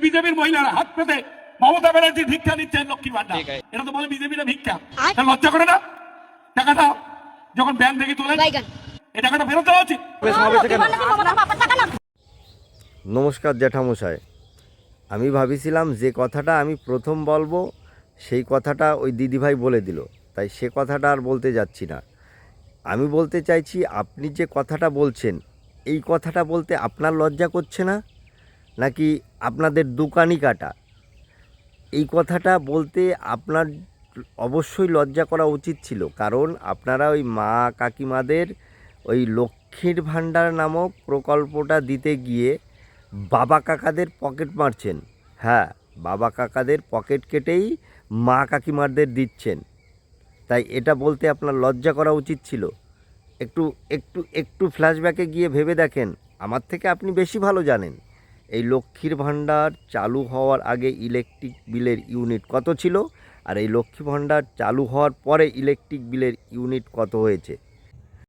বিজেপির মহিলারা হাত পেতে মমতা ব্যানার্জি ভিক্ষা দিচ্ছেন লক্ষ্মীর ভান্ডার, এটা তো বলে বিজেপিরা ভিক্ষা। লজ্জা করে না? টাকাটা যখন ব্যাংক থেকে তোলে এই টাকাটা ফেরত দেওয়া উচিত। নমস্কার জ্যাঠামশাই, আমি ভাবিছিলাম যে কথাটা আমি প্রথম বলবো সেই কথাটা ওই দিদিভাই বলে দিল, তাই সে কথাটা আর বলতে যাচ্ছি না। আমি বলতে চাইছি, আপনি যে কথাটা বলছেন এই কথাটা বলতে আপনার লজ্জা করছে না, নাকি আপনাদের দোকানি কাটা? এই কথাটা বলতে আপনার অবশ্যই লজ্জা করা উচিত ছিল, কারণ আপনারা ওই মা কাকিমাদের ওই লক্ষ্মীর ভাণ্ডার নামক প্রকল্পটা দিতে গিয়ে বাবা কাকাদের পকেট মারছেন। হ্যাঁ, বাবা কাকাদের পকেট কেটেই মা কাকিমাদের দিচ্ছেন। তাই এটা বলতে আপনার লজ্জা করা উচিত ছিল। একটু একটু একটু ফ্ল্যাশব্যাকে গিয়ে ভেবে দেখেন, আমার থেকে আপনি বেশি ভালো জানেন এই লক্ষ্মীর ভাণ্ডার চালু হওয়ার আগে ইলেকট্রিক বিলের ইউনিট কত ছিল, আর এই লক্ষ্মী ভাণ্ডার চালু হওয়ার পরে ইলেকট্রিক বিলের ইউনিট কত হয়েছে।